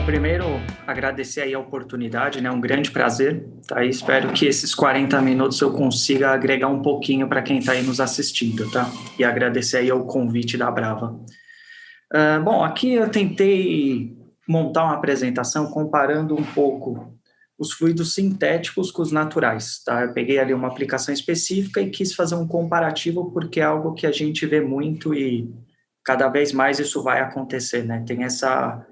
Bom, primeiro, agradecer aí a oportunidade, né? Um grande prazer, tá? E espero que esses 40 minutos eu consiga agregar um pouquinho para quem está aí nos assistindo, tá? E agradecer aí o convite da Brava. Bom, aqui eu tentei montar uma apresentação comparando um pouco os fluidos sintéticos com os naturais, tá? Eu peguei ali uma aplicação específica e quis fazer um comparativo porque é algo que a gente vê muito e cada vez mais isso vai acontecer, né? Tem essa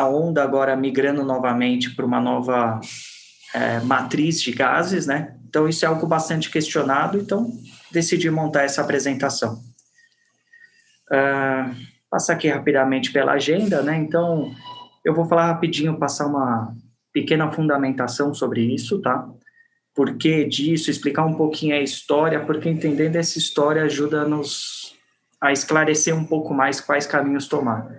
onda agora migrando novamente para uma nova matriz de gases, né? Então, isso é algo bastante questionado, então decidi montar essa apresentação. Passar aqui rapidamente pela agenda, né? Então, eu vou falar rapidinho, passar uma pequena fundamentação sobre isso, tá? Por que disso, explicar um pouquinho a história, porque entendendo essa história ajuda-nos a esclarecer um pouco mais quais caminhos tomar.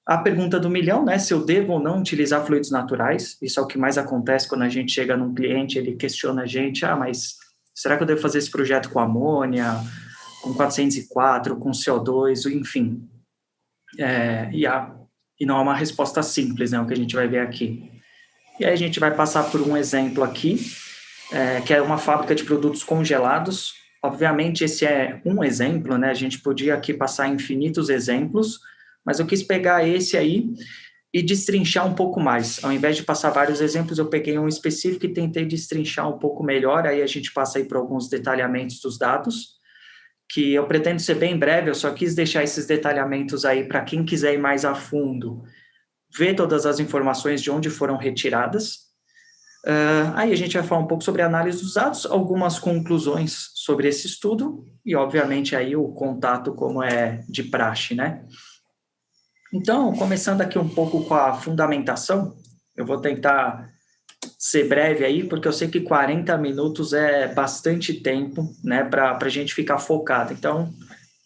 A pergunta do milhão, né? Se eu devo ou não utilizar fluidos naturais, isso é o que mais acontece quando a gente chega num cliente, ele questiona a gente, mas será que eu devo fazer esse projeto com amônia, com 404, com CO2, enfim. E não é uma resposta simples, né? O que a gente vai ver aqui. E aí a gente vai passar por um exemplo aqui, que é uma fábrica de produtos congelados. Obviamente, esse é um exemplo, né? A gente podia aqui passar infinitos exemplos, mas eu quis pegar esse aí e destrinchar um pouco mais. Ao invés de passar vários exemplos, eu peguei um específico e tentei destrinchar um pouco melhor, aí a gente passa aí por alguns detalhamentos dos dados, que eu pretendo ser bem breve, eu só quis deixar esses detalhamentos aí para quem quiser ir mais a fundo, ver todas as informações de onde foram retiradas. Aí a gente vai falar um pouco sobre a análise dos dados, algumas conclusões sobre esse estudo e, obviamente, aí o contato como é de praxe, né? Então, começando aqui um pouco com a fundamentação, eu vou tentar ser breve aí, porque eu sei que 40 minutos é bastante tempo, né, para a gente ficar focado. Então,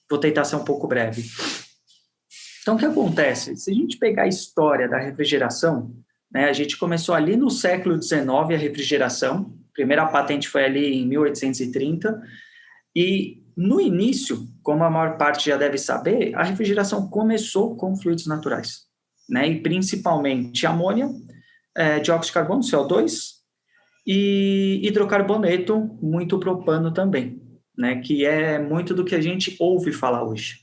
vou tentar ser um pouco breve. Então, o que acontece? Se a gente pegar a história da refrigeração, né, a gente começou ali no século XIX a refrigeração, a primeira patente foi ali em 1830, e no início, como a maior parte já deve saber, a refrigeração começou com fluidos naturais, né? E principalmente amônia, dióxido de carbono, CO2, e hidrocarboneto, muito propano também, né? Que é muito do que a gente ouve falar hoje.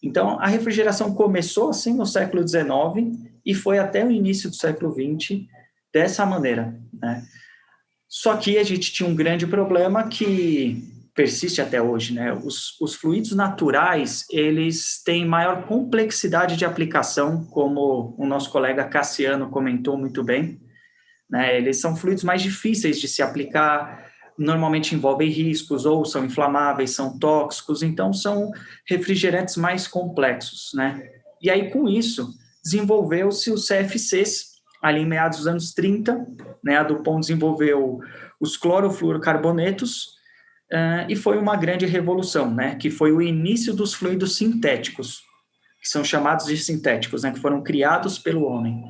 Então, a refrigeração começou assim no século XIX e foi até o início do século XX dessa maneira, né? Só que a gente tinha um grande problema que persiste até hoje, né? Os fluidos naturais, eles têm maior complexidade de aplicação, como o nosso colega Cassiano comentou muito bem, né? Eles são fluidos mais difíceis de se aplicar, normalmente envolvem riscos, ou são inflamáveis, são tóxicos, então são refrigerantes mais complexos, né? E aí, com isso, desenvolveu-se os CFCs, ali em meados dos anos 30, né? A DuPont desenvolveu os clorofluorocarbonetos, e foi uma grande revolução, né? Que foi o início dos fluidos sintéticos, que são chamados de sintéticos, né? Que foram criados pelo homem.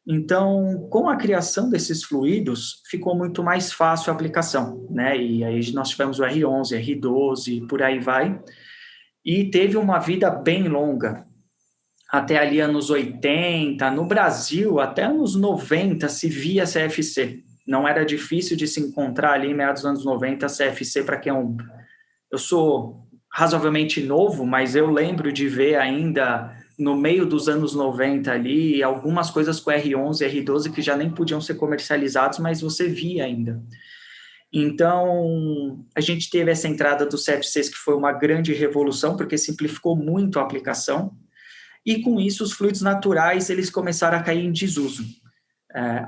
Então, com a criação desses fluidos, ficou muito mais fácil a aplicação, né? E aí nós tivemos o R11, R12, por aí vai, e teve uma vida bem longa, até ali anos 80, no Brasil, até anos 90 se via CFC. Não era difícil de se encontrar ali em meados dos anos 90 CFC para quem é um... Eu sou razoavelmente novo, mas eu lembro de ver ainda no meio dos anos 90 ali algumas coisas com R11, R12 que já nem podiam ser comercializados, mas você via ainda. Então, a gente teve essa entrada dos CFCs que foi uma grande revolução, porque simplificou muito a aplicação, e com isso os fluidos naturais eles começaram a cair em desuso.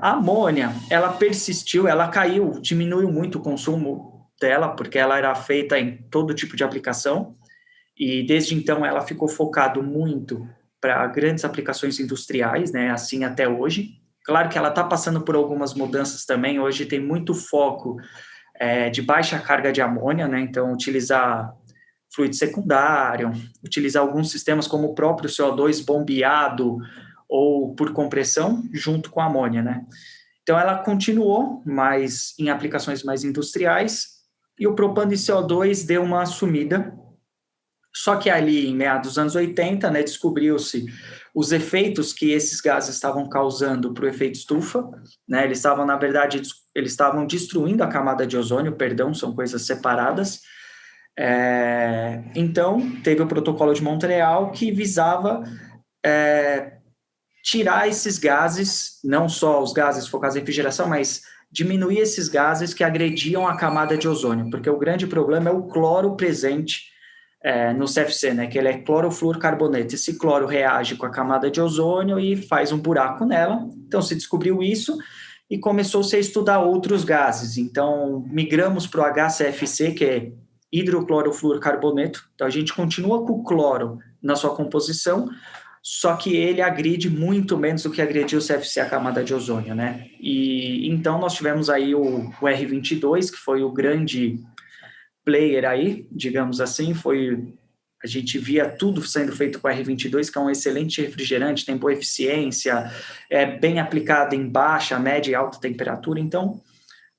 A amônia, ela persistiu, ela caiu, diminuiu muito o consumo dela, porque ela era feita em todo tipo de aplicação, e desde então ela ficou focado muito para grandes aplicações industriais, né, assim até hoje. Claro que ela está passando por algumas mudanças também, hoje tem muito foco de baixa carga de amônia, né, então utilizar fluido secundário, utilizar alguns sistemas como o próprio CO2 bombeado ou por compressão junto com a amônia, né. Então ela continuou, mas em aplicações mais industriais, e o propano e CO2 deu uma sumida, Só que ali, em meados dos anos 80, né, descobriu-se os efeitos que esses gases estavam causando para o efeito estufa, né, eles estavam, na verdade, eles estavam destruindo a camada de ozônio, perdão, são coisas separadas. Então, teve o Protocolo de Montreal que visava tirar esses gases, não só os gases focados em refrigeração, mas diminuir esses gases que agrediam a camada de ozônio, porque o grande problema é o cloro presente no CFC, né, que ele é clorofluorcarboneto. Esse cloro reage com a camada de ozônio e faz um buraco nela. Então, se descobriu isso e começou-se a estudar outros gases. Então, migramos para o HCFC, que é hidroclorofluorcarboneto. Então, a gente continua com o cloro na sua composição, só que ele agride muito menos do que agrediu o CFC, a camada de ozônio, né? E então nós tivemos aí o R22, que foi o grande player aí, digamos assim, a gente via tudo sendo feito com o R22, que é um excelente refrigerante, tem boa eficiência, é bem aplicado em baixa, média e alta temperatura, então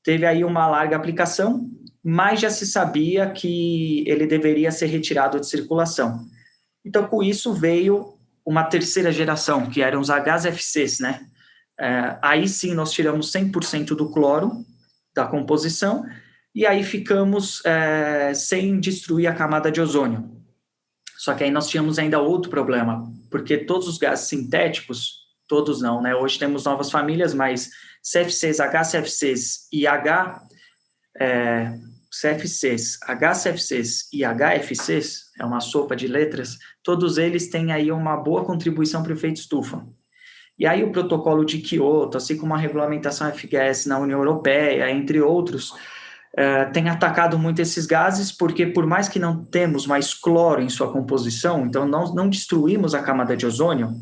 teve aí uma larga aplicação, mas já se sabia que ele deveria ser retirado de circulação. Então, com isso veio uma terceira geração, que eram os HFCs, né? Aí sim nós tiramos 100% do cloro da composição e aí ficamos sem destruir a camada de ozônio. Só que aí nós tínhamos ainda outro problema, porque todos os gases sintéticos, todos não, né? Hoje temos novas famílias, mas CFCs, HCFCs e CFCs, HCFCs e HFCs, é uma sopa de letras, todos eles têm aí uma boa contribuição para o efeito estufa. E aí o protocolo de Kyoto, assim como a regulamentação FGS na União Europeia, entre outros, tem atacado muito esses gases, porque por mais que não temos mais cloro em sua composição, então não destruímos a camada de ozônio,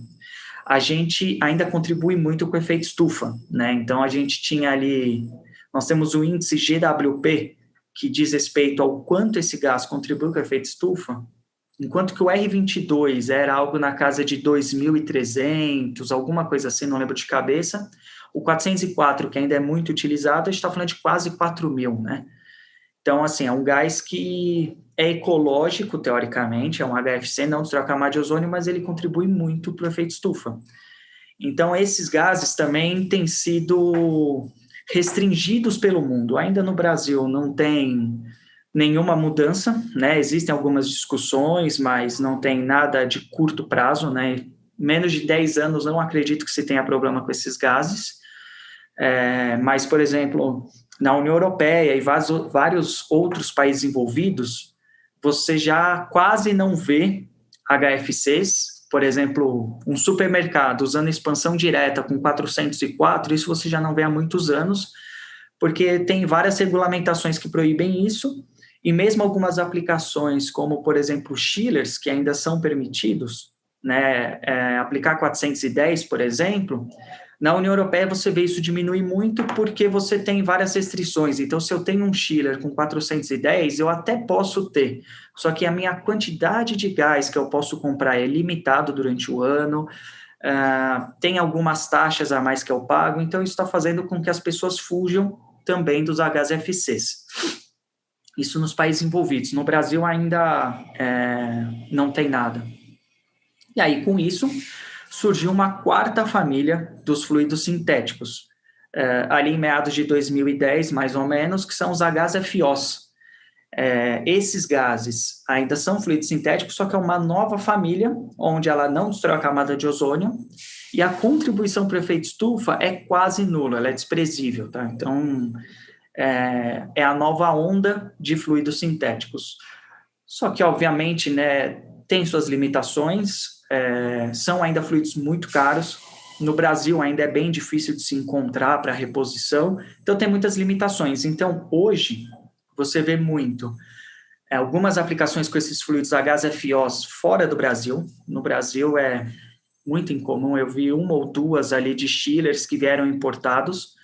a gente ainda contribui muito com o efeito estufa, né? Então a gente tinha ali, nós temos o índice GWP, que diz respeito ao quanto esse gás contribui com o efeito estufa, enquanto que o R22 era algo na casa de 2.300, alguma coisa assim, não lembro de cabeça, o 404, que ainda é muito utilizado, a gente está falando de quase 4.000, né? Então, assim, é um gás que é ecológico, teoricamente, é um HFC, não destrói a camada de ozônio, mas ele contribui muito para o efeito estufa. Então, esses gases também têm sido restringidos pelo mundo. Ainda no Brasil não tem nenhuma mudança, né? Existem algumas discussões, mas não tem nada de curto prazo, né? Menos de 10 anos não acredito que se tenha problema com esses gases. Mas, por exemplo, na União Europeia e vários outros países envolvidos, você já quase não vê HFCs. Por exemplo, um supermercado usando expansão direta com 404, isso você já não vê há muitos anos, porque tem várias regulamentações que proíbem isso, e mesmo algumas aplicações, como, por exemplo, chillers, que ainda são permitidos, né, aplicar 410, por exemplo, na União Europeia você vê isso diminuir muito porque você tem várias restrições. Então, se eu tenho um chiller com 410, eu até posso ter, só que a minha quantidade de gás que eu posso comprar é limitado durante o ano, tem algumas taxas a mais que eu pago, então isso está fazendo com que as pessoas fujam também dos HFCs. Isso nos países envolvidos. No Brasil ainda não tem nada. E aí, com isso, surgiu uma quarta família dos fluidos sintéticos, ali em meados de 2010, mais ou menos, que são os HFOs. Esses gases ainda são fluidos sintéticos, só que é uma nova família, onde ela não destrói a camada de ozônio, e a contribuição para o efeito estufa é quase nula, ela é desprezível, tá? Então, é a nova onda de fluidos sintéticos. Só que, obviamente, né, tem suas limitações, são ainda fluidos muito caros. No Brasil ainda é bem difícil de se encontrar para reposição, então tem muitas limitações. Então, hoje, você vê muito algumas aplicações com esses fluidos HFOs fora do Brasil. No Brasil é muito incomum, eu vi uma ou duas ali de chillers que vieram importados,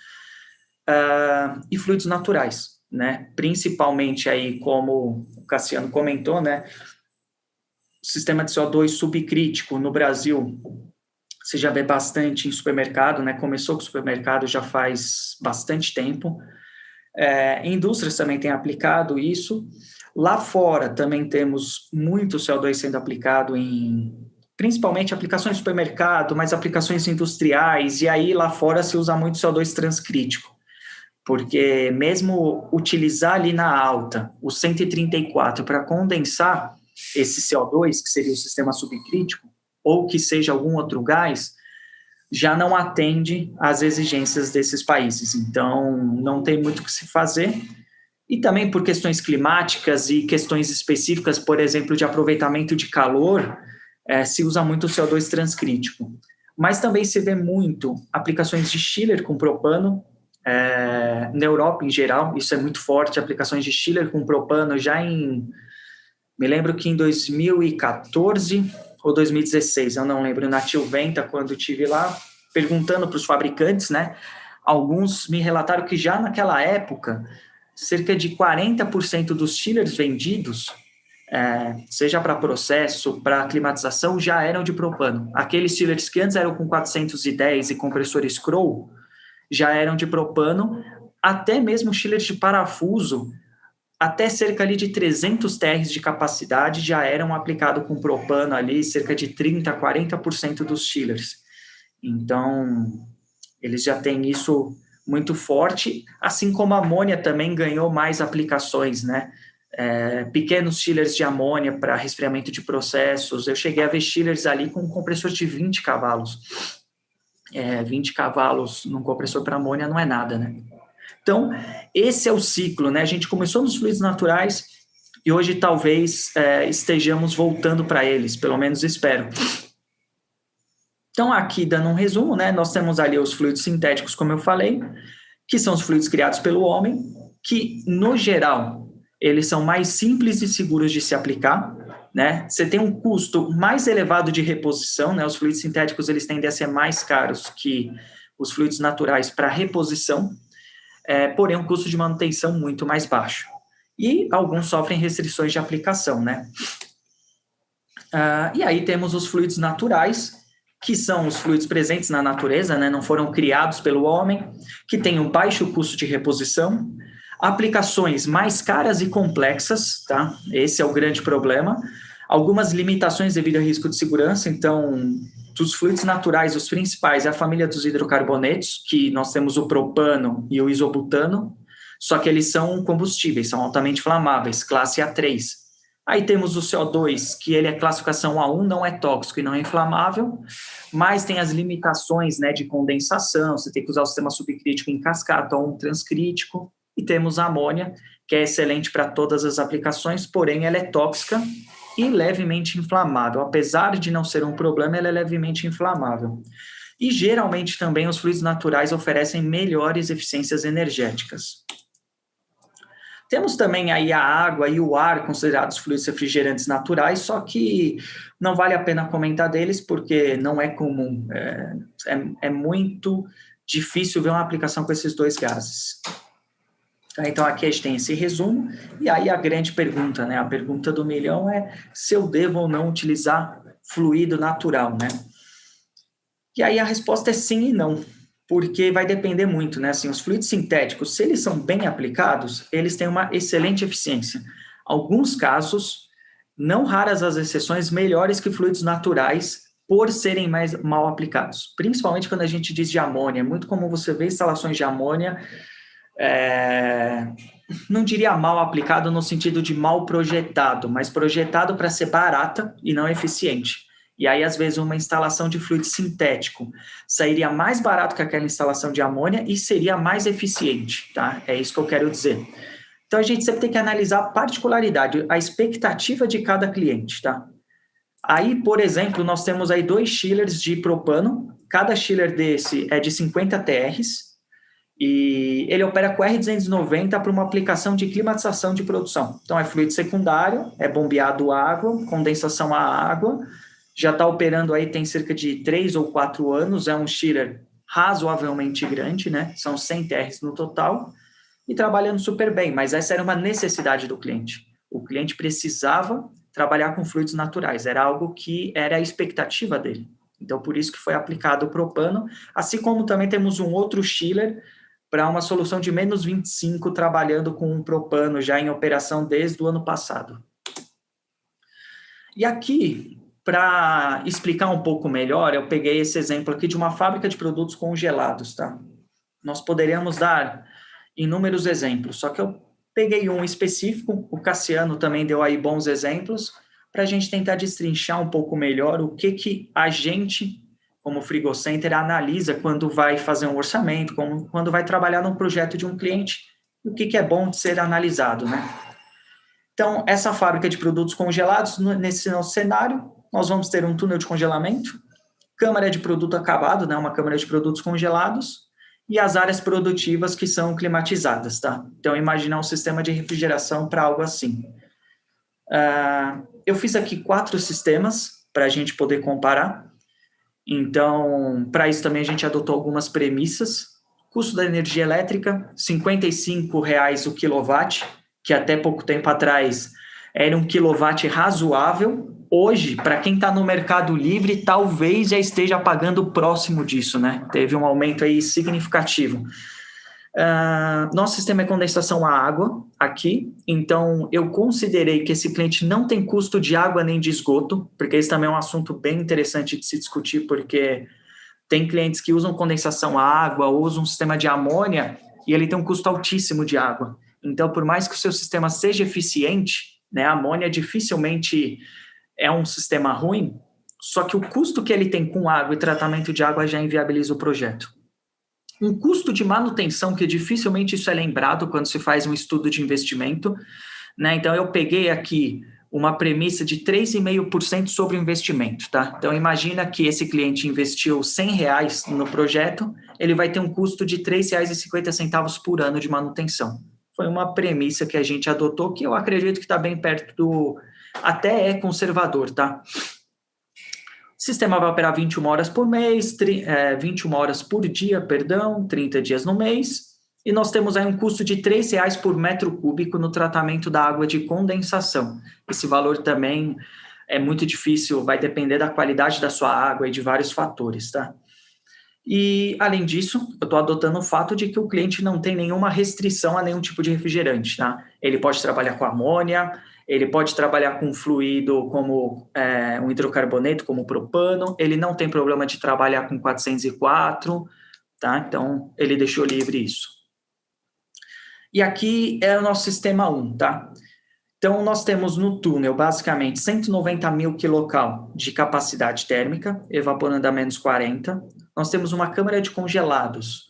e fluidos naturais, né? Principalmente aí, como o Cassiano comentou, né? O sistema de CO2 subcrítico no Brasil, você já vê bastante em supermercado, né? Começou com o supermercado já faz bastante tempo. Indústrias também têm aplicado isso. Lá fora também temos muito CO2 sendo aplicado em, principalmente aplicações de supermercado, mas aplicações industriais, e aí lá fora se usa muito CO2 transcrítico, porque mesmo utilizar ali na alta o 134 para condensar esse CO2, que seria o sistema subcrítico, ou que seja algum outro gás, já não atende às exigências desses países. Então, não tem muito o que se fazer. E também por questões climáticas e questões específicas, por exemplo, de aproveitamento de calor, se usa muito o CO2 transcrítico. Mas também se vê muito aplicações de chiller com propano, na Europa em geral, isso é muito forte, aplicações de chiller com propano já em... Me lembro que em 2014 ou 2016, eu não lembro, na Tilventa, quando estive lá, perguntando para os fabricantes, né? Alguns me relataram que já naquela época, cerca de 40% dos chillers vendidos, seja para processo, para climatização, já eram de propano. Aqueles chillers que antes eram com 410 e compressores Crow, já eram de propano, até mesmo chillers de parafuso, até cerca ali de 300 TRs de capacidade já eram aplicados com propano ali, cerca de 30% a 40% dos chillers. Então, eles já têm isso muito forte, assim como a amônia também ganhou mais aplicações, né? Pequenos chillers de amônia para resfriamento de processos. Eu cheguei a ver chillers ali com um compressor de 20 cavalos. 20 cavalos num compressor para amônia não é nada, né? Então, esse é o ciclo, né? A gente começou nos fluidos naturais e hoje talvez estejamos voltando para eles, pelo menos espero. Então, aqui dando um resumo, né? Nós temos ali os fluidos sintéticos, como eu falei, que são os fluidos criados pelo homem, que, no geral, eles são mais simples e seguros de se aplicar, né? Você tem um custo mais elevado de reposição, né? Os fluidos sintéticos, eles tendem a ser mais caros que os fluidos naturais para reposição, porém um custo de manutenção muito mais baixo. E alguns sofrem restrições de aplicação, né? E aí temos os fluidos naturais, que são os fluidos presentes na natureza, né? Não foram criados pelo homem, que têm um baixo custo de reposição, aplicações mais caras e complexas, tá? Esse é o grande problema. Algumas limitações devido a risco de segurança, então... Dos fluidos naturais, os principais é a família dos hidrocarbonetos, que nós temos o propano e o isobutano, só que eles são combustíveis, são altamente inflamáveis, classe A3. Aí temos o CO2, que ele é classificação A1, não é tóxico e não é inflamável, mas tem as limitações, né, de condensação, você tem que usar o sistema subcrítico em cascata ou um transcrítico, e temos a amônia, que é excelente para todas as aplicações, porém ela é tóxica e levemente inflamável. Apesar de não ser um problema, ela é levemente inflamável. E, geralmente, também os fluidos naturais oferecem melhores eficiências energéticas. Temos também aí a água e o ar considerados fluidos refrigerantes naturais, só que não vale a pena comentar deles, porque não é comum. É muito difícil ver uma aplicação com esses dois gases. Então, aqui a gente tem esse resumo, e aí a grande pergunta, né? A pergunta do milhão é se eu devo ou não utilizar fluido natural, né? E aí a resposta é sim e não, porque vai depender muito, né? Assim, os fluidos sintéticos, se eles são bem aplicados, eles têm uma excelente eficiência. Alguns casos, não raras as exceções, melhores que fluidos naturais, por serem mais mal aplicados. Principalmente quando a gente diz de amônia. É muito comum você ver instalações de amônia... não diria mal aplicado no sentido de mal projetado, mas projetado para ser barata e não eficiente. E aí, às vezes, uma instalação de fluido sintético sairia mais barato que aquela instalação de amônia e seria mais eficiente, tá? É isso que eu quero dizer. Então, a gente sempre tem que analisar a particularidade, a expectativa de cada cliente, tá? Aí, por exemplo, nós temos aí 2 chillers de propano, cada chiller desse é de 50 TRs, e ele opera com R290 para uma aplicação de climatização de produção. Então, é fluido secundário, é bombeado água, condensação a água, já está operando aí tem cerca de 3 ou 4 anos, é um chiller razoavelmente grande, né? São 100 TRs no total, e trabalhando super bem, mas essa era uma necessidade do cliente. O cliente precisava trabalhar com fluidos naturais, era algo que era a expectativa dele. Então, por isso que foi aplicado o propano, assim como também temos um outro chiller para uma solução de menos 25, trabalhando com um propano já em operação desde o ano passado. E aqui, para explicar um pouco melhor, eu peguei esse exemplo aqui de uma fábrica de produtos congelados, tá? Nós poderíamos dar inúmeros exemplos, só que eu peguei um específico, o Cassiano também deu aí bons exemplos, para a gente tentar destrinchar um pouco melhor o que a gente, como Frigocenter, analisa quando vai fazer um orçamento, quando vai trabalhar num projeto de um cliente, o que é bom de ser analisado, né? Então, essa fábrica de produtos congelados, nesse nosso cenário, nós vamos ter um túnel de congelamento, câmara de produto acabado, né, uma câmara de produtos congelados, e as áreas produtivas que são climatizadas, tá? Então, imaginar um sistema de refrigeração para algo assim. Eu fiz aqui 4 sistemas para a gente poder comparar. Então, para isso também a gente adotou algumas premissas. Custo da energia elétrica, R$ 55,00 o quilowatt, que até pouco tempo atrás era um quilowatt razoável. Hoje, para quem está no Mercado Livre, talvez já esteja pagando próximo disso, né? Teve um aumento aí significativo. Nosso sistema é condensação a água aqui, então eu considerei que esse cliente não tem custo de água nem de esgoto, porque esse também é um assunto bem interessante de se discutir, porque tem clientes que usam condensação a água, ou usam um sistema de amônia, e ele tem um custo altíssimo de água. Então, por mais que o seu sistema seja eficiente, né, a amônia dificilmente é um sistema ruim, só que o custo que ele tem com água e tratamento de água já inviabiliza o projeto. Um custo de manutenção, que dificilmente isso é lembrado quando se faz um estudo de investimento, né? Então, eu peguei aqui uma premissa de 3,5% sobre o investimento, tá? Então, imagina que esse cliente investiu R$100 no projeto, ele vai ter um custo de R$3,50 por ano de manutenção. Foi uma premissa que a gente adotou, que eu acredito que está bem perto do... Até é conservador, tá? O sistema vai operar 21 horas por mês, 21 horas por dia, 30 dias no mês, e nós temos aí um custo de R$3 por metro cúbico no tratamento da água de condensação. Esse valor também é muito difícil, vai depender da qualidade da sua água e de vários fatores, tá? E, além disso, eu estou adotando o fato de que o cliente não tem nenhuma restrição a nenhum tipo de refrigerante, tá? Ele pode trabalhar com amônia, ele pode trabalhar com fluido como um hidrocarboneto, como propano, ele não tem problema de trabalhar com 404, tá? Então, ele deixou livre isso. E aqui é o nosso sistema 1, tá? Então, nós temos no túnel, basicamente, 190 mil quilocal de capacidade térmica, evaporando a menos 40. Nós temos uma câmara de congelados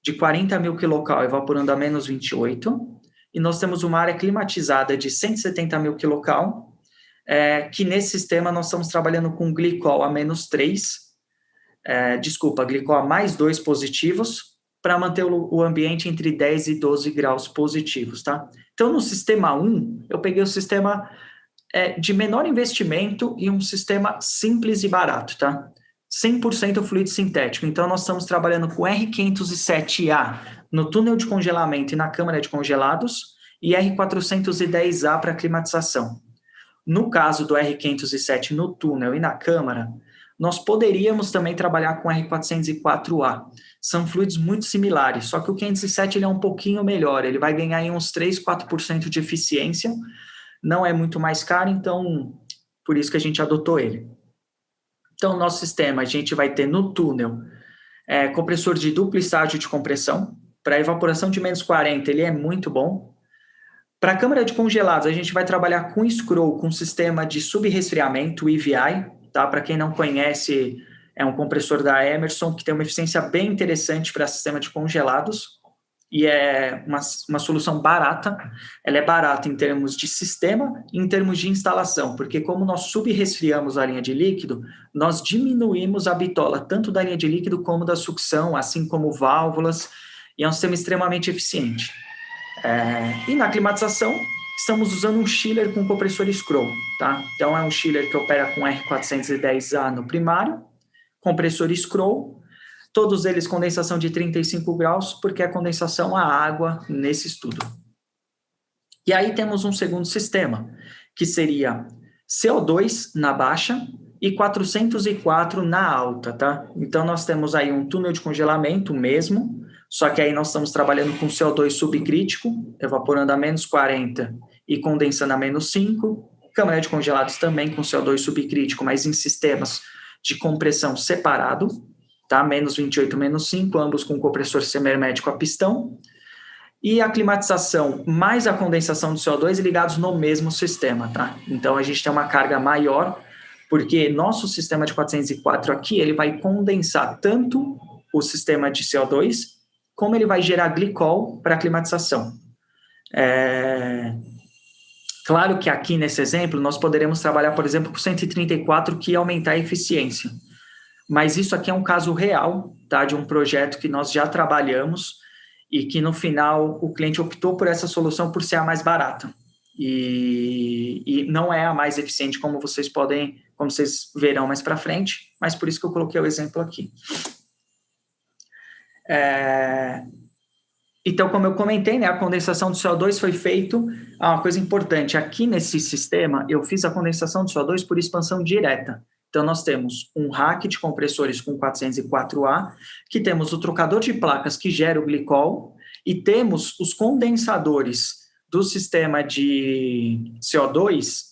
de 40 mil quilocal, evaporando a menos 28. E nós temos uma área climatizada de 170 mil quilocal, que nesse sistema nós estamos trabalhando com glicol a menos 3, glicol a mais 2 positivos, para manter o ambiente entre 10 e 12 graus positivos, tá? Então, no sistema 1, eu peguei o sistema de menor investimento e um sistema simples e barato, tá? 100% fluido sintético. Então, nós estamos trabalhando com R507A no túnel de congelamento e na câmara de congelados e R410A para climatização. No caso do R507 no túnel e na câmara, nós poderíamos também trabalhar com R404A. São fluidos muito similares, só que o 507 ele é um pouquinho melhor, ele vai ganhar em uns 3, 4% de eficiência, não é muito mais caro, então por isso que a gente adotou ele. Então, nosso sistema, a gente vai ter no túnel compressor de duplo estágio de compressão, para evaporação de menos 40 ele é muito bom. Para a câmara de congelados, a gente vai trabalhar com scroll, com sistema de subresfriamento, EVI, tá? Para quem não conhece, é um compressor da Emerson que tem uma eficiência bem interessante para sistema de congelados e é uma solução barata. Ela é barata em termos de sistema e em termos de instalação, porque como nós subresfriamos a linha de líquido, nós diminuímos a bitola tanto da linha de líquido como da sucção, assim como válvulas, e é um sistema extremamente eficiente. E na climatização, estamos usando um chiller com compressor scroll, tá? Então, é um chiller que opera com R410A no primário, compressor scroll, todos eles condensação de 35 graus, porque é condensação a água nesse estudo. E aí temos um segundo sistema, que seria CO2 na baixa e 404 na alta, tá? Então, nós temos aí um túnel de congelamento mesmo, só que aí nós estamos trabalhando com CO2 subcrítico, evaporando a menos 40 e condensando a menos 5, câmara de congelados também com CO2 subcrítico, mas em sistemas de compressão separado, tá? Menos 28, menos 5, ambos com compressor semihermético a pistão, e a climatização mais a condensação de CO2 ligados no mesmo sistema, tá? Então, a gente tem uma carga maior, porque nosso sistema de 404 aqui, ele vai condensar tanto o sistema de CO2, como ele vai gerar glicol para a climatização. Claro que aqui, nesse exemplo, nós poderemos trabalhar, por exemplo, com 134, que ia aumentar a eficiência. Mas isso aqui é um caso real, tá? De um projeto que nós já trabalhamos e que, no final, o cliente optou por essa solução por ser a mais barata. E não é a mais eficiente, como vocês verão mais para frente, mas por isso que eu coloquei o exemplo aqui. Então, como eu comentei, né, a condensação do CO2 foi feito, uma coisa importante, aqui nesse sistema, eu fiz a condensação do CO2 por expansão direta. Então, nós temos um rack de compressores com 404A, que temos o trocador de placas que gera o glicol, e temos os condensadores do sistema de CO2,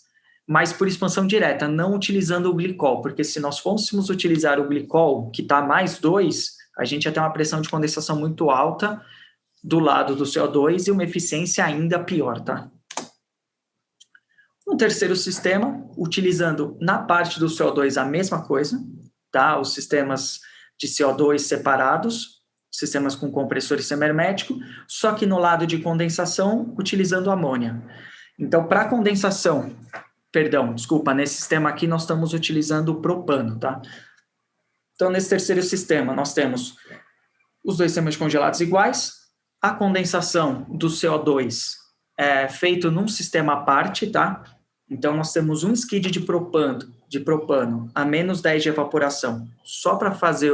mas por expansão direta, não utilizando o glicol, porque se nós fôssemos utilizar o glicol, que está mais 2, a gente ia ter uma pressão de condensação muito alta do lado do CO2 e uma eficiência ainda pior, tá? Um terceiro sistema, utilizando na parte do CO2 a mesma coisa, tá? Os sistemas de CO2 separados, sistemas com compressor semihermético, só que no lado de condensação, utilizando amônia. Então, para condensação, nesse sistema aqui nós estamos utilizando o propano, tá? Então, nesse terceiro sistema, nós temos os dois sistemas congelados iguais, a condensação do CO2 é feito num sistema à parte, tá? Então, nós temos um skid de propano a menos 10 de evaporação, só para fazer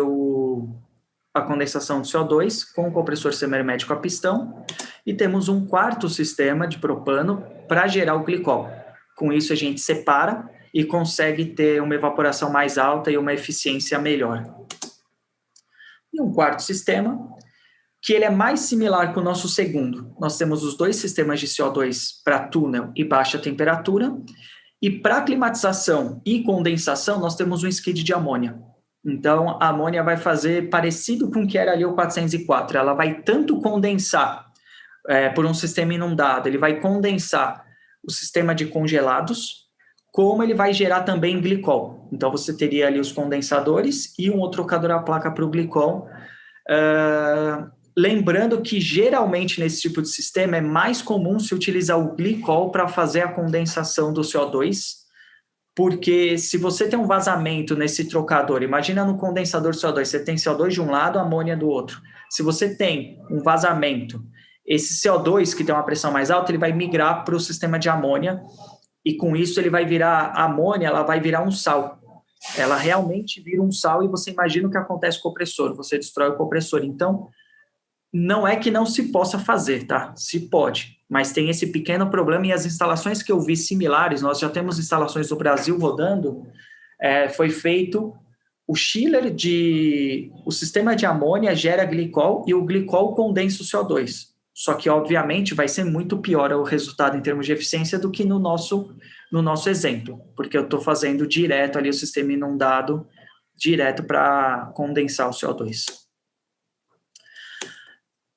a condensação do CO2 com o compressor semihermético a pistão, e temos um quarto sistema de propano para gerar o glicol. Com isso, a gente separa e consegue ter uma evaporação mais alta e uma eficiência melhor. E um quarto sistema, que ele é mais similar com o nosso segundo. Nós temos os dois sistemas de CO2 para túnel e baixa temperatura, e para climatização e condensação, nós temos um skid de amônia. Então, a amônia vai fazer parecido com o que era ali o 404. Ela vai tanto condensar por um sistema inundado, ele vai condensar o sistema de congelados, como ele vai gerar também glicol. Então, você teria ali os condensadores e um outro trocador a placa para o glicol. Lembrando que, geralmente, nesse tipo de sistema, é mais comum se utilizar o glicol para fazer a condensação do CO2, porque se você tem um vazamento nesse trocador, imagina no condensador CO2, você tem CO2 de um lado, amônia do outro. Se você tem um vazamento, esse CO2, que tem uma pressão mais alta, ele vai migrar para o sistema de amônia, e com isso ele vai virar, a amônia, ela vai virar um sal. Ela realmente vira um sal, e você imagina o que acontece com o compressor, você destrói o compressor. Então, não é que não se possa fazer, tá? Se pode, mas tem esse pequeno problema, e as instalações que eu vi similares, nós já temos instalações no Brasil rodando, foi feito o chiller o sistema de amônia gera glicol, e o glicol condensa o CO2. Só que, obviamente, vai ser muito pior o resultado em termos de eficiência do que no nosso exemplo, porque eu estou fazendo direto ali o sistema inundado, direto para condensar o CO2.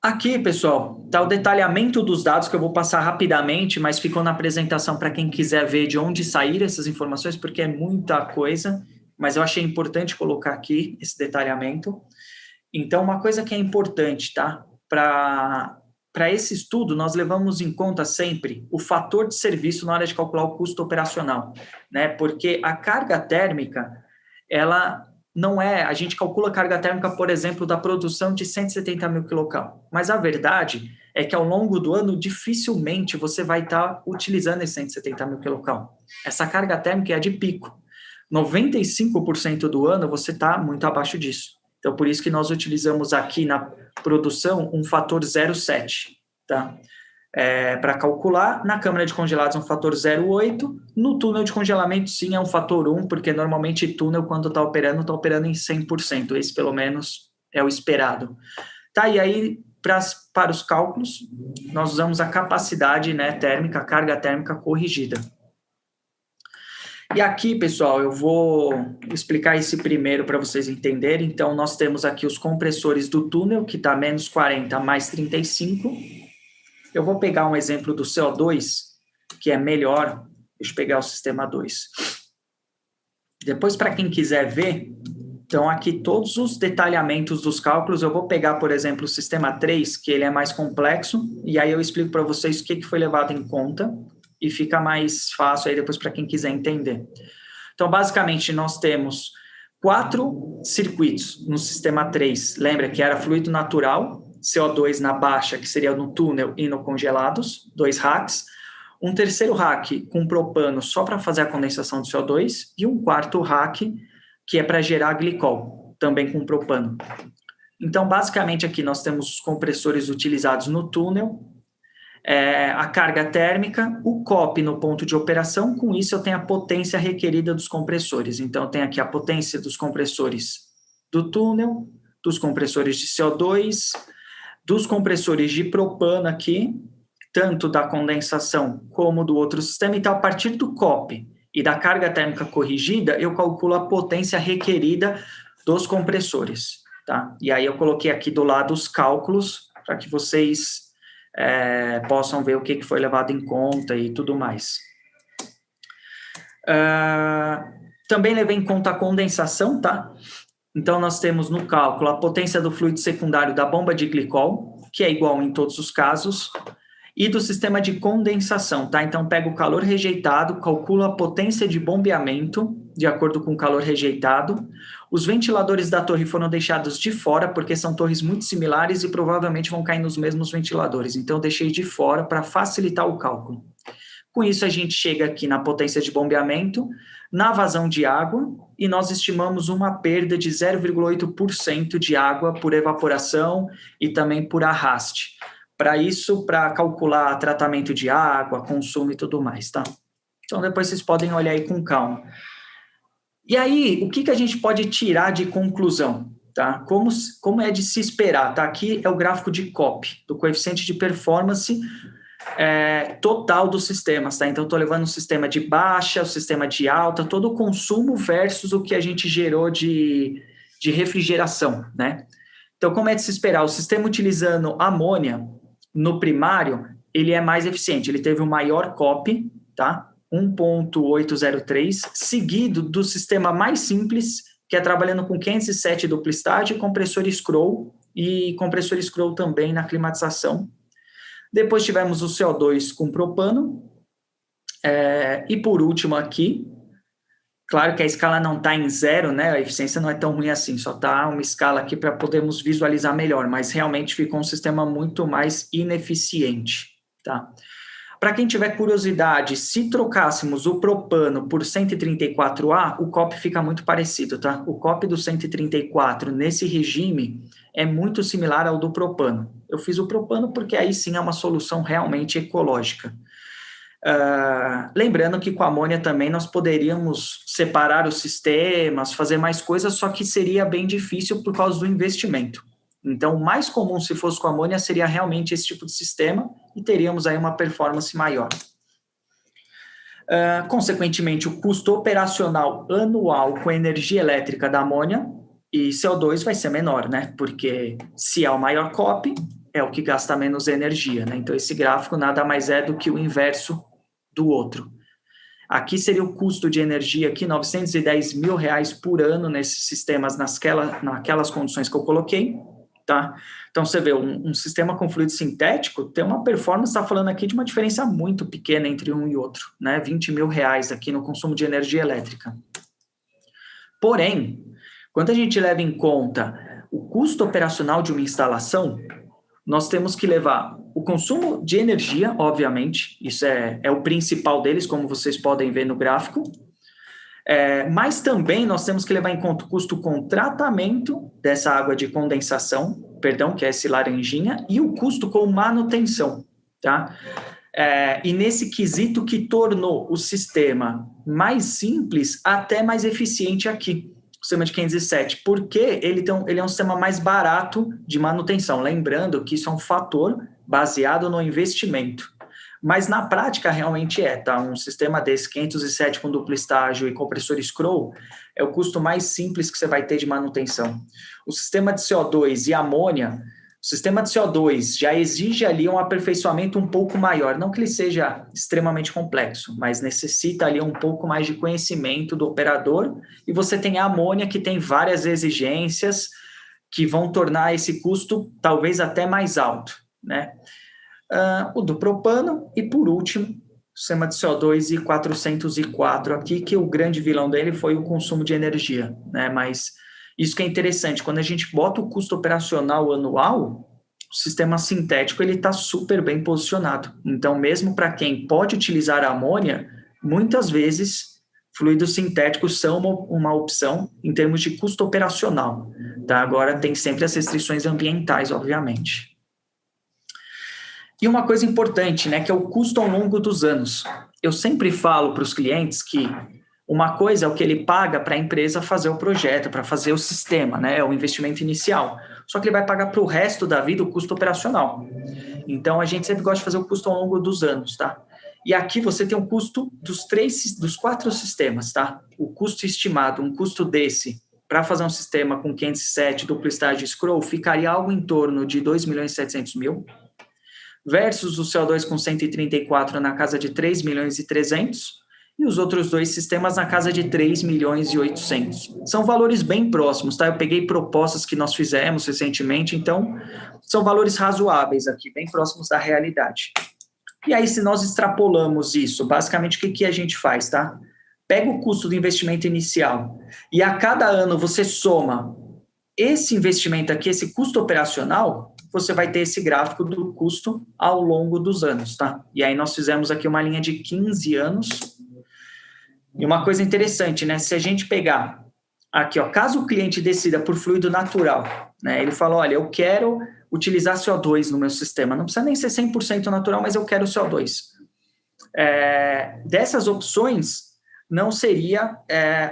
Aqui, pessoal, está o detalhamento dos dados que eu vou passar rapidamente, mas ficou na apresentação para quem quiser ver de onde saíram essas informações, porque é muita coisa, mas eu achei importante colocar aqui esse detalhamento. Então, uma coisa que é importante, tá? Para esse estudo, nós levamos em conta sempre o fator de serviço na hora de calcular o custo operacional, né? Porque a carga térmica, ela não é... A gente calcula a carga térmica, por exemplo, da produção de 170 mil kcal. Mas a verdade é que ao longo do ano, dificilmente você vai estar utilizando esses 170 mil kcal. Essa carga térmica é a de pico. 95% do ano você está muito abaixo disso. Então, por isso que nós utilizamos aqui na produção um fator 0,7, tá? Para calcular. Na câmara de congelados, um fator 0,8. No túnel de congelamento, sim, é um fator 1, porque normalmente túnel, quando está operando em 100%. Esse, pelo menos, é o esperado. Tá, e aí, para os cálculos, nós usamos a capacidade, né, térmica, a carga térmica corrigida. E aqui, pessoal, eu vou explicar esse primeiro para vocês entenderem. Então, nós temos aqui os compressores do túnel, que está menos 40 mais 35. Eu vou pegar um exemplo do CO2, que é melhor. Deixa eu pegar o sistema 2. Depois, para quem quiser ver, então aqui todos os detalhamentos dos cálculos, eu vou pegar, por exemplo, o sistema 3, que ele é mais complexo, e aí eu explico para vocês o que foi levado em conta, e fica mais fácil aí depois para quem quiser entender. Então, basicamente, nós temos 4 circuitos no sistema 3. Lembra que era fluido natural, CO2 na baixa, que seria no túnel e no congelados, 2 racks. Um terceiro rack com propano só para fazer a condensação de CO2 e um quarto rack que é para gerar glicol, também com propano. Então, basicamente, aqui nós temos os compressores utilizados no túnel, a carga térmica, o COP no ponto de operação, com isso eu tenho a potência requerida dos compressores. Então, eu tenho aqui a potência dos compressores do túnel, dos compressores de CO2, dos compressores de propano aqui, tanto da condensação como do outro sistema. Então, a partir do COP e da carga térmica corrigida, eu calculo a potência requerida dos compressores, tá? E aí eu coloquei aqui do lado os cálculos para que vocês possam ver o que foi levado em conta e tudo mais. Também levei em conta a condensação, tá? Então, nós temos no cálculo a potência do fluido secundário da bomba de glicol, que é igual em todos os casos, e do sistema de condensação, tá? Então, pego o calor rejeitado, calculo a potência de bombeamento, de acordo com o calor rejeitado. Os ventiladores da torre foram deixados de fora, porque são torres muito similares e provavelmente vão cair nos mesmos ventiladores. Então, eu deixei de fora para facilitar o cálculo. Com isso, a gente chega aqui na potência de bombeamento, na vazão de água, e nós estimamos uma perda de 0,8% de água por evaporação e também por arraste. Para isso, para calcular tratamento de água, consumo e tudo mais, tá? Então, depois vocês podem olhar aí com calma. E aí, o que a gente pode tirar de conclusão, tá? Como é de se esperar, tá? Aqui é o gráfico de COP, do coeficiente de performance total dos sistemas, tá? Então, estou levando o sistema de baixa, o sistema de alta, todo o consumo versus o que a gente gerou de refrigeração, né? Então, como é de se esperar? O sistema utilizando amônia no primário, ele é mais eficiente, ele teve o maior COP, tá? 1.803, seguido do sistema mais simples, que é trabalhando com 507 dupla estágio, compressor scroll e compressor scroll também na climatização. Depois tivemos o CO2 com propano, e por último aqui, claro que a escala não está em 0, né? A eficiência não é tão ruim assim, só está uma escala aqui para podermos visualizar melhor, mas realmente ficou um sistema muito mais ineficiente, tá? Para quem tiver curiosidade, se trocássemos o propano por 134A, o COP fica muito parecido, tá? O COP do 134 nesse regime é muito similar ao do propano. Eu fiz o propano porque aí sim é uma solução realmente ecológica. Lembrando que com a amônia também nós poderíamos separar os sistemas, fazer mais coisas, só que seria bem difícil por causa do investimento. Então, o mais comum, se fosse com amônia, seria realmente esse tipo de sistema e teríamos aí uma performance maior. Consequentemente, o custo operacional anual com energia elétrica da amônia e CO2 vai ser menor, né? Porque se é o maior COP, é o que gasta menos energia, né? Então, esse gráfico nada mais é do que o inverso do outro. Aqui seria o custo de energia, aqui, R$910 mil por ano nesses sistemas, naquelas condições que eu coloquei, tá? Então, você vê, um sistema com fluido sintético tem uma performance, está falando aqui de uma diferença muito pequena entre um e outro, né? R$20 mil aqui no consumo de energia elétrica. Porém, quando a gente leva em conta o custo operacional de uma instalação, nós temos que levar o consumo de energia, obviamente, isso é o principal deles, como vocês podem ver no gráfico, mas também nós temos que levar em conta o custo com tratamento dessa água de condensação, que é esse laranjinha, e o custo com manutenção, tá? E nesse quesito que tornou o sistema mais simples, até mais eficiente aqui. o sistema de 507, porque ele é um sistema mais barato de manutenção. Lembrando que isso é um fator baseado no investimento. Mas na prática realmente tá? Um sistema desse 507 com duplo estágio e compressor scroll é o custo mais simples que você vai ter de manutenção. O sistema de CO2 e amônia, o sistema de CO2 já exige ali um aperfeiçoamento um pouco maior, não que ele seja extremamente complexo, mas necessita ali um pouco mais de conhecimento do operador, e você tem a amônia que tem várias exigências que vão tornar esse custo talvez até mais alto, né? O do propano, e por último, o sistema de CO2 e 404 aqui, que o grande vilão dele foi o consumo de energia, né? Mas isso que é interessante, quando a gente bota o custo operacional anual, o sistema sintético ele está super bem posicionado. Então, mesmo para quem pode utilizar a amônia, muitas vezes fluidos sintéticos são uma opção em termos de custo operacional, tá? Agora, tem sempre as restrições ambientais, obviamente. E uma coisa importante, né, que é o custo ao longo dos anos. Eu sempre falo para os clientes que uma coisa é o que ele paga para a empresa fazer o projeto, para fazer o sistema, né, o investimento inicial. Só que ele vai pagar para o resto da vida o custo operacional. Então, a gente sempre gosta de fazer o custo ao longo dos anos, tá? E aqui você tem o custo dos 4 sistemas, tá? O custo estimado, um custo desse, para fazer um sistema com 507 duplo estágio scroll, ficaria algo em torno de 2.700.000, versus o CO2 com 134 na casa de 3.300.000, e os outros 2 sistemas na casa de 3.800.000. São valores bem próximos, tá? Eu peguei propostas que nós fizemos recentemente, então são valores razoáveis aqui, bem próximos da realidade. E aí, se nós extrapolamos isso, basicamente o que a gente faz, tá? Pega o custo do investimento inicial e a cada ano você soma esse investimento aqui, esse custo operacional, você vai ter esse gráfico do custo ao longo dos anos, tá? E aí nós fizemos aqui uma linha de 15 anos. E uma coisa interessante, né? Se a gente pegar aqui, ó, caso o cliente decida por fluido natural, né? Ele fala, olha, eu quero utilizar CO2 no meu sistema. Não precisa nem ser 100% natural, mas eu quero CO2. Dessas opções, não seria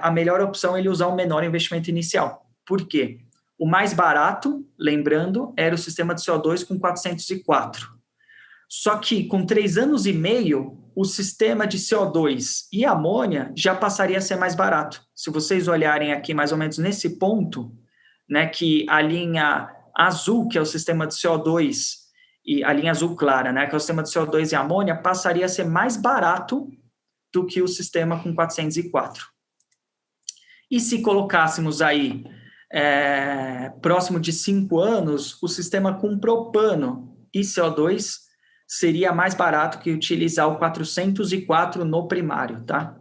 a melhor opção ele usar um menor investimento inicial. Por quê? O mais barato, lembrando, era o sistema de CO2 com 404. Só que com 3 anos e meio, o sistema de CO2 e amônia já passaria a ser mais barato. Se vocês olharem aqui mais ou menos nesse ponto, né, que a linha azul, que é o sistema de CO2, e a linha azul clara, né, que é o sistema de CO2 e amônia, passaria a ser mais barato do que o sistema com 404. E se colocássemos aí próximo de 5 anos, o sistema com propano e CO2 seria mais barato que utilizar o 404 no primário, tá?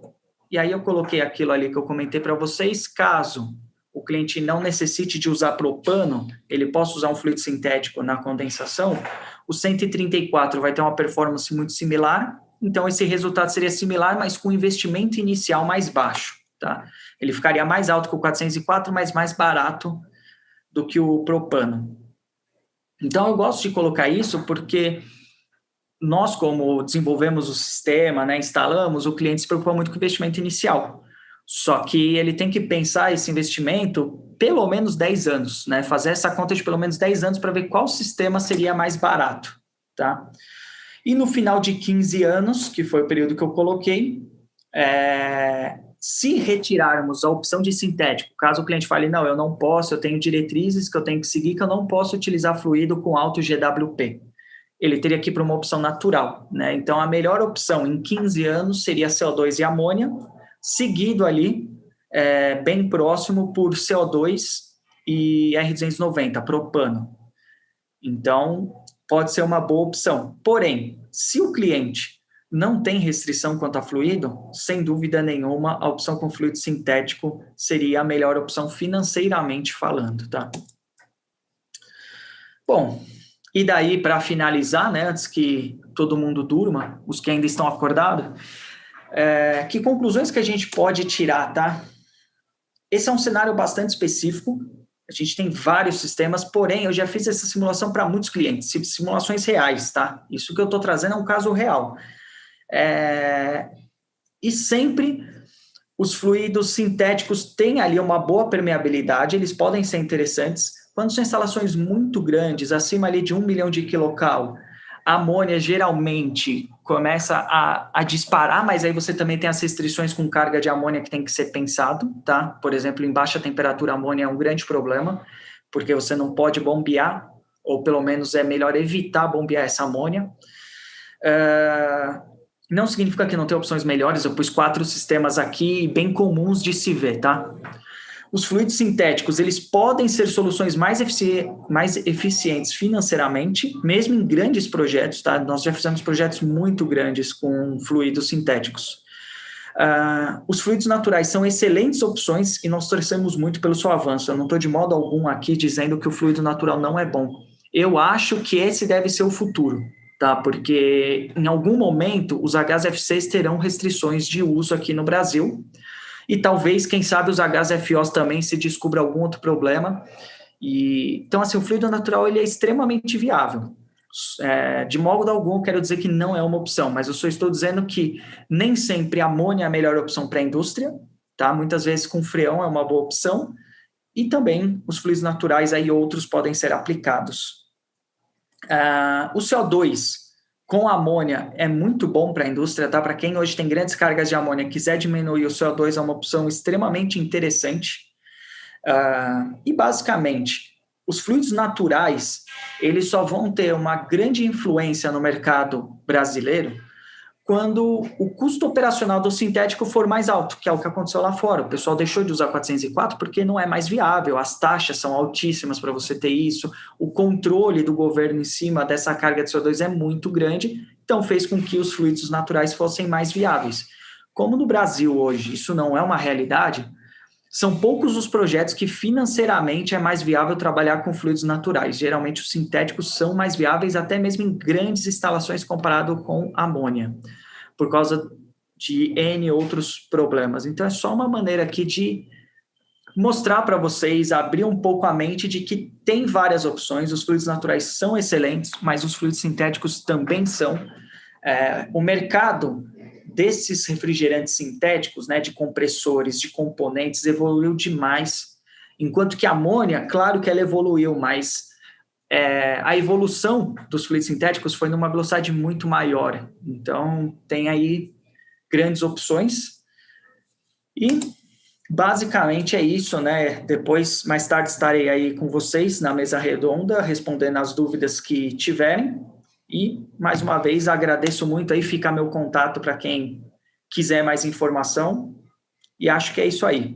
E aí eu coloquei aquilo ali que eu comentei para vocês, caso o cliente não necessite de usar propano, ele possa usar um fluido sintético na condensação, o 134 vai ter uma performance muito similar, então esse resultado seria similar, mas com investimento inicial mais baixo, tá? Ele ficaria mais alto que o 404, mas mais barato do que o propano. Então, eu gosto de colocar isso porque nós, como desenvolvemos o sistema, né, instalamos, o cliente se preocupa muito com o investimento inicial. Só que ele tem que pensar esse investimento pelo menos 10 anos, né? Fazer essa conta de pelo menos 10 anos para ver qual sistema seria mais barato, tá? E no final de 15 anos, que foi o período que eu coloquei, se retirarmos a opção de sintético, caso o cliente fale, não, eu não posso, eu tenho diretrizes que eu tenho que seguir, que eu não posso utilizar fluido com alto GWP. Ele teria que ir para uma opção natural, né? Então, a melhor opção em 15 anos seria CO2 e amônia, seguido ali, bem próximo por CO2 e R290, propano. Então, pode ser uma boa opção. Porém, se o cliente não tem restrição quanto a fluido, sem dúvida nenhuma, a opção com fluido sintético seria a melhor opção financeiramente falando, tá? Bom, e daí, para finalizar, né, antes que todo mundo durma, os que ainda estão acordados, que conclusões que a gente pode tirar, tá? Esse é um cenário bastante específico, a gente tem vários sistemas, porém, eu já fiz essa simulação para muitos clientes, simulações reais, tá? Isso que eu estou trazendo é um caso real. E sempre Os fluidos sintéticos têm ali uma boa permeabilidade, eles podem ser interessantes. Quando são instalações muito grandes, acima ali de 1 milhão de quilocal, a amônia geralmente começa a disparar, mas aí você também tem as restrições com carga de amônia que tem que ser pensado, tá? Por exemplo, em baixa temperatura, a amônia é um grande problema, porque você não pode bombear, ou pelo menos é melhor evitar bombear essa amônia. Não significa que não tem opções melhores, eu pus 4 sistemas aqui bem comuns de se ver, tá? Os fluidos sintéticos, eles podem ser soluções mais eficientes financeiramente, mesmo em grandes projetos, tá? Nós já fizemos projetos muito grandes com fluidos sintéticos. Os fluidos naturais são excelentes opções e nós torcemos muito pelo seu avanço. Eu não estou de modo algum aqui dizendo que o fluido natural não é bom. Eu acho que esse deve ser o futuro, tá? Porque em algum momento os HFCs terão restrições de uso aqui no Brasil e talvez, quem sabe, os HFOs também se descubra algum outro problema. Então, assim, o fluido natural ele é extremamente viável. De modo algum, quero dizer que não é uma opção, mas eu só estou dizendo que nem sempre a amônia é a melhor opção para a indústria, tá? Muitas vezes com freon é uma boa opção, e também os fluidos naturais aí outros podem ser aplicados. O CO2 com amônia é muito bom para a indústria, tá? Para quem hoje tem grandes cargas de amônia e quiser diminuir o CO2 é uma opção extremamente interessante. E basicamente, os fluidos naturais, eles só vão ter uma grande influência no mercado brasileiro quando o custo operacional do sintético for mais alto, que é o que aconteceu lá fora. O pessoal deixou de usar 404 porque não é mais viável, as taxas são altíssimas para você ter isso, o controle do governo em cima dessa carga de CO2 é muito grande, então fez com que os fluidos naturais fossem mais viáveis. Como no Brasil hoje isso não é uma realidade, são poucos os projetos que financeiramente é mais viável trabalhar com fluidos naturais. Geralmente os sintéticos são mais viáveis até mesmo em grandes instalações comparado com amônia, por causa de N outros problemas. Então é só uma maneira aqui de mostrar para vocês, abrir um pouco a mente de que tem várias opções, os fluidos naturais são excelentes, mas os fluidos sintéticos também são. O mercado desses refrigerantes sintéticos, né, de compressores, de componentes, evoluiu demais, enquanto que a amônia, claro que ela evoluiu, mas a evolução dos fluidos sintéticos foi numa velocidade muito maior. Então, tem aí grandes opções e basicamente é isso, né? Depois, mais tarde, estarei aí com vocês na mesa redonda, respondendo as dúvidas que tiverem. E, mais uma vez, agradeço muito aí, fica meu contato para quem quiser mais informação. E acho que é isso aí.